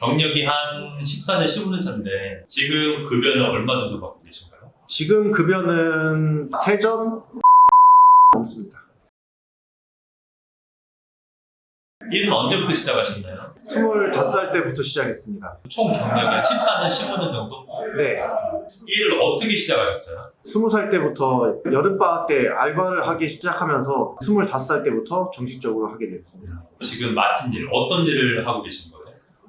경력이 한 14년, 15년 차인데 지금 급여는 얼마 정도 받고 계신가요? 지금 급여는 세전 넘습니다. 일은 언제부터 시작하셨나요? 25살 때부터 시작했습니다. 총 경력이 한 14년, 15년 정도? 네. 일을 어떻게 시작하셨어요? 20살 때부터 여름방학 때 알바를 하기 시작하면서 25살 때부터 정식적으로 하게 됐습니다. 지금 맡은 일, 어떤 일을 하고 계신 거예요?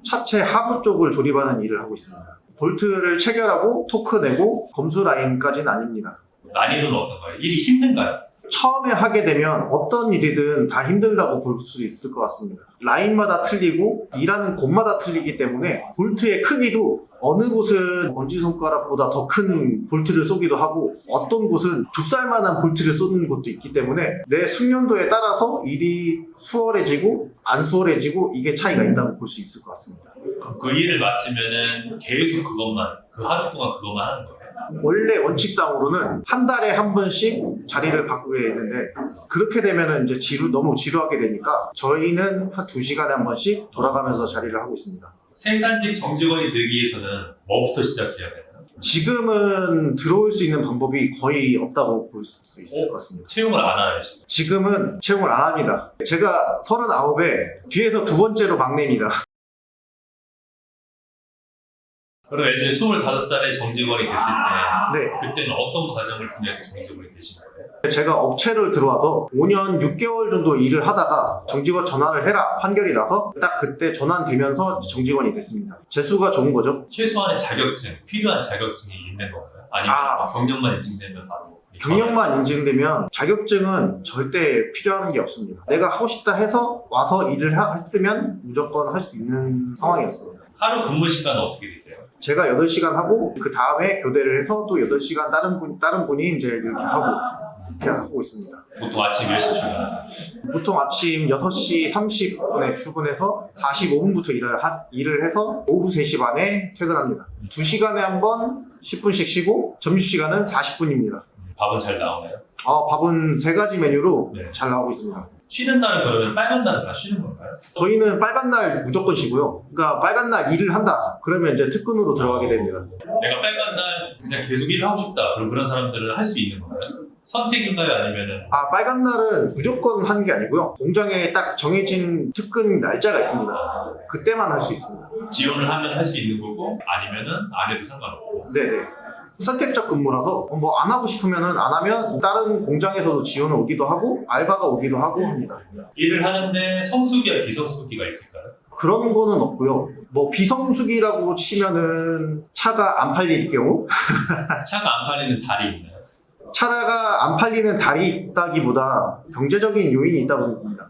차체 하부 쪽을 조립하는 일을 하고 있습니다. 볼트를 체결하고 토크 내고 검수 라인까지는 아닙니다. 난이도는 어떤가요? 일이 힘든가요? 처음에 하게 되면 어떤 일이든 다 힘들다고 볼 수 있을 것 같습니다. 라인마다 틀리고 일하는 곳마다 틀리기 때문에 볼트의 크기도 어느 곳은 엄지손가락보다 더 큰 볼트를 쏘기도 하고 어떤 곳은 좁쌀만한 볼트를 쏘는 곳도 있기 때문에 내 숙련도에 따라서 일이 수월해지고 안 수월해지고 이게 차이가 있다고 볼 수 있을 것 같습니다. 그 일을 맡으면은 계속 그것만, 그 하루 동안 그것만 하는 거예요? 원래 원칙상으로는 한 달에 한 번씩 자리를 바꾸게 되는데 그렇게 되면 이제 너무 지루하게 되니까 저희는 한 2시간에 한 번씩 돌아가면서 자리를 하고 있습니다. 생산직 정직원이 되기 위해서는 뭐부터 시작해야 되나요? 지금은 들어올 수 있는 방법이 거의 없다고 볼 수 있을 것 같습니다. 채용을 안 하나요? 지금? 지금은 채용을 안 합니다. 제가 39에 뒤에서 두 번째로 막내입니다. 그럼 예전에 25살에 정직원이 됐을 때 네. 그때는 어떤 과정을 통해서 정직원이 되신 거예요? 제가 업체를 들어와서 5년 6개월 정도 일을 하다가 정직원 전환을 해라 판결이 나서 딱 그때 전환되면서 정직원이 됐습니다. 재수가 좋은 거죠. 최소한의 자격증, 필요한 자격증이 있는 건가요? 아니면 뭐 경력만 인증되면 바로 경력만 인증되면 자격증은 절대 필요한 게 없습니다. 내가 하고 싶다 해서 와서 일을 했으면 무조건 할 수 있는 상황이었어요. 하루 근무 시간은 어떻게 되세요? 제가 8시간 하고 그 다음에 교대를 해서 또 8시간 다른 분이 이제 이렇게 하고 있습니다. 보통 아침 몇 시 출근하세요? 보통 아침 6시 30분에 출근해서 45분부터 일을 해서 오후 3시 반에 퇴근합니다. 2시간에 한 번 10분씩 쉬고 점심시간은 40분입니다. 밥은 잘 나오나요? 밥은 3가지 메뉴로 네. 잘 나오고 있습니다. 쉬는 날은 그러면 빨간 날은 다 쉬는 건가요? 저희는 빨간 날 무조건 쉬고요. 그러니까 빨간 날 일을 한다. 그러면 이제 특근으로 들어가게 됩니다. 내가 빨간 날 그냥 계속 일을 하고 싶다. 그럼 그런 사람들은 할 수 있는 건가요? 선택인가요? 아니면은 빨간 날은 무조건 하는 게 아니고요. 공장에 딱 정해진 특근 날짜가 있습니다. 그때만 할 수 있습니다. 지원을 하면 할 수 있는 거고 아니면은 안 해도 상관없고. 네네. 선택적 근무라서 뭐 안 하고 싶으면은 안 하면 다른 공장에서도 지원을 오기도 하고 알바가 오기도 하고 합니다. 일을 하는데 성수기와 비성수기가 있을까요? 그런 거는 없고요. 뭐 비성수기라고 치면은 차가 안 팔릴 경우 차가 안 팔리는 달이 있나요? 차가 안 팔리는 달이 있다기보다 경제적인 요인이 있다고 봅니다.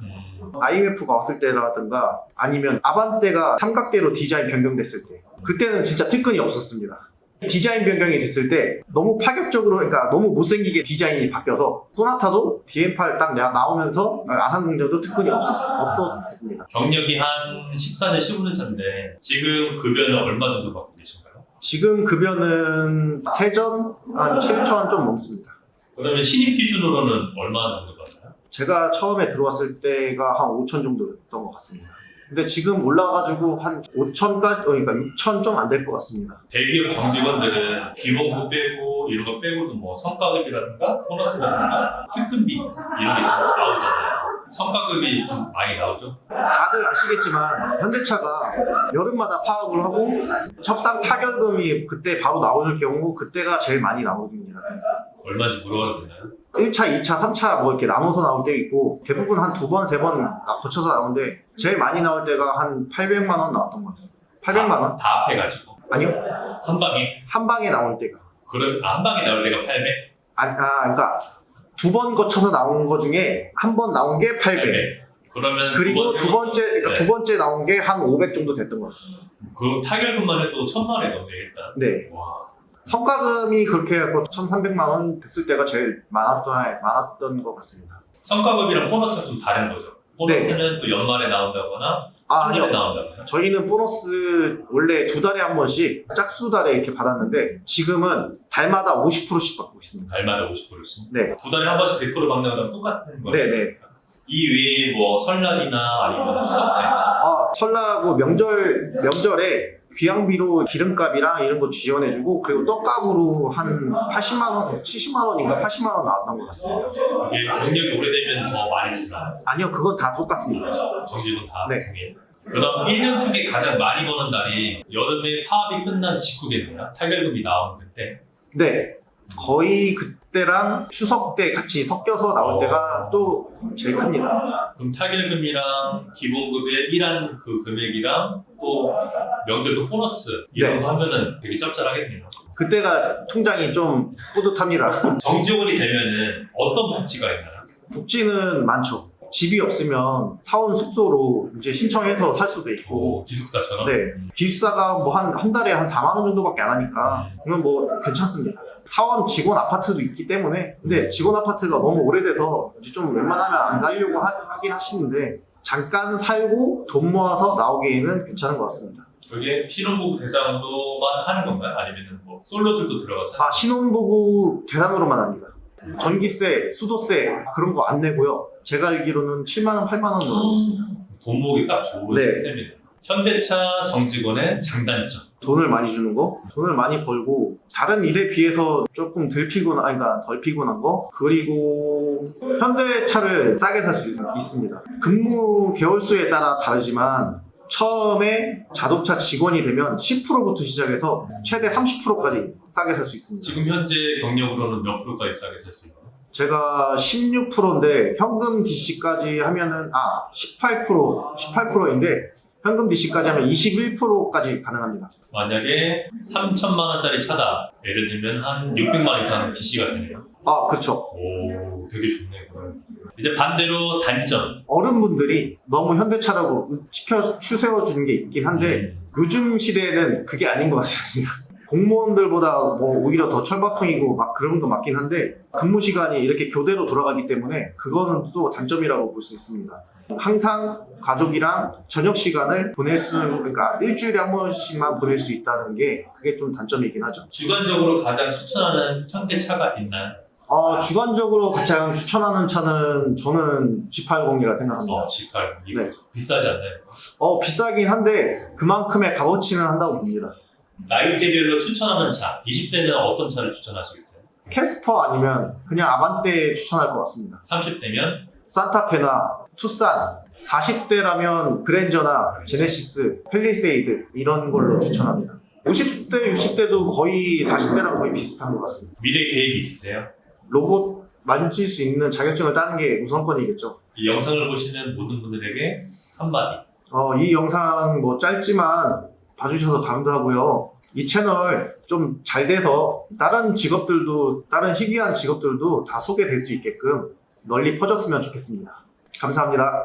IMF가 왔을 때라든가 아니면 아반떼가 삼각대로 디자인 변경됐을 때 그때는 진짜 특근이 없었습니다. 디자인 변경이 됐을 때 너무 파격적으로 그러니까 너무 못생기게 디자인이 바뀌어서 소나타도 DM8 딱 나오면서 아산공장도 특근이 없었습니다. 경력이 한 14년, 15년 차인데 지금 급여는 얼마 정도 받고 계신가요? 지금 급여는 세전 한 7천 좀 넘습니다. 그러면 신입 기준으로는 얼마 정도 받나요? 제가 처음에 들어왔을 때가 한 5천 정도였던 것 같습니다. 근데 지금 올라가가지고 한 5천까지, 그러니까 6천 좀 안 될 것 같습니다. 대기업 정직원들은 기본급 빼고 이런 거 빼고도 뭐 성과급이라든가 보너스라든가 특근비 이런 게 나오잖아요. 성과급이 좀 많이 나오죠? 다들 아시겠지만 현대차가 여름마다 파업을 하고 협상 타결금이 그때 바로 나올 경우 그때가 제일 많이 나옵니다. 얼마인지 물어봐도 되나요? 1차, 2차, 3차 뭐 이렇게 나눠서 나올 때 있고 대부분 한 2번, 3번 거쳐서 나오는데 제일 많이 나올 때가 한 800만 원 나왔던 것 같습니다. 800만 원? 다 합해가지고 아니요. 한 방에? 한 방에 나올 때가. 그럼 한 방에 나올 때가 800? 그러니까 2번 거쳐서 나온 거 중에 한 번 나온 게 800. 그러면 그리고 네. 두 번째 나온 게 한 500 정도 됐던 것 같습니다. 그 타결금만 해도 1,000만 원이 넘네 일단. 네. 와. 성과금이 그렇게 해서 1,300만 원 됐을 때가 제일 많았던 것 같습니다. 성과급이랑 보너스는 좀 다른 거죠. 보너스는 또 연말에 나온다거나 3년에 아니요. 나온다거나. 저희는 보너스 원래 2달에 한 번씩 짝수달에 이렇게 받았는데 지금은 달마다 50%씩 받고 있습니다. 달마다 50%씩. 네. 2달에 한 번씩 100% 받는 거랑 똑같은 거예요. 네네. 이 외에 뭐 설날이나 아니면 추석 때 설날하고 명절에 귀향비로 기름값이랑 이런 거 지원해주고 그리고 떡값으로 한 80만원, 70만원인가 80만원 나왔던 것 같습니다. 이게 경력이 오래되면 더 많이 주나? 아니요, 그건 다 똑같습니다. 정직은 다 네. 동일. 그럼 1년 중에 가장 많이 버는 날이 여름에 파업이 끝난 직후겠네요. 타결금이 나오는 그때. 네, 거의 그때랑 추석 때 같이 섞여서 나올 때가 또 제일 큽니다. 그럼 타결금이랑 기본급의 일한 그 금액이랑 또 명절도 보너스 이런 네. 거 하면은 되게 짭짤하겠네요. 그때가 통장이 좀 뿌듯합니다. 정직원이 되면은 어떤 복지가 있나요? 복지는 많죠. 집이 없으면 사원 숙소로 이제 신청해서 살 수도 있고, 기숙사처럼? 네, 기숙사가 뭐 한 달에 한 4만 원 정도밖에 안 하니까 이건 뭐 괜찮습니다. 사원 직원 아파트도 있기 때문에, 근데 직원 아파트가 너무 오래돼서 이제 좀 웬만하면 안 가려고 하긴 하시는데 잠깐 살고 돈 모아서 나오기에는 괜찮은 것 같습니다. 그게 신혼부부 대상으로만 하는 건가요? 아니면 뭐 솔로들도 들어가서? 신혼부부 대상으로만 합니다. 전기세, 수도세 그런 거 안 내고요. 제가 알기로는 7만 원, 8만 원 정도 있습니다. 돈 모으기 딱 좋은 네. 시스템이네요. 현대차 정직원의 장단점. 돈을 많이 주는 거, 돈을 많이 벌고 다른 일에 비해서 조금 덜 피곤한 거, 그리고 현대차를 싸게 살 수 있습니다. 근무 개월수에 따라 다르지만 처음에 자동차 직원이 되면 10%부터 시작해서 최대 30%까지 싸게 살 수 있습니다. 지금 현재 경력으로는 몇 프로까지 싸게 살 수 있나요? 제가 16%인데 현금 DC까지 하면은 18%인데 현금 DC까지 하면 21%까지 가능합니다. 만약에 3천만 원짜리 차다. 예를 들면 한 600만 원 이상 DC가 되네요. 그렇죠. 오, 되게 좋네. 그럼. 이제 반대로 단점. 어른분들이 너무 현대차라고 추세워주는 게 있긴 한데 요즘 시대에는 그게 아닌 것 같습니다. 공무원들보다 뭐 오히려 더 철밥통이고 막 그런 거 맞긴 한데 근무 시간이 이렇게 교대로 돌아가기 때문에 그거는 또 단점이라고 볼 수 있습니다. 항상 가족이랑 저녁 시간을 그러니까 일주일에 한 번씩만 보낼 수 있다는 게 그게 좀 단점이긴 하죠. 주관적으로 가장 추천하는 현대차가 있나요? 주관적으로 가장 추천하는 차는 저는 G80이라 생각합니다. G8. 네. 비싸지 않나요? 비싸긴 한데 그만큼의 값어치는 한다고 봅니다. 나이대별로 추천하는 차. 20대는 어떤 차를 추천하시겠어요? 캐스퍼 아니면 그냥 아반떼 추천할 것 같습니다. 30대면 산타페나 투싼, 40대라면 그랜저나 제네시스, 팰리세이드 이런 걸로 추천합니다. 50대, 60대도 거의 40대랑 거의 비슷한 것 같습니다. 미래 계획이 있으세요? 로봇 만질 수 있는 자격증을 따는 게 우선권이겠죠. 이 영상을 보시는 모든 분들에게 한마디. 이 영상 뭐 짧지만 봐주셔서 감사하고요. 이 채널 좀 잘 돼서 다른 희귀한 직업들도 다 소개될 수 있게끔 널리 퍼졌으면 좋겠습니다. 감사합니다.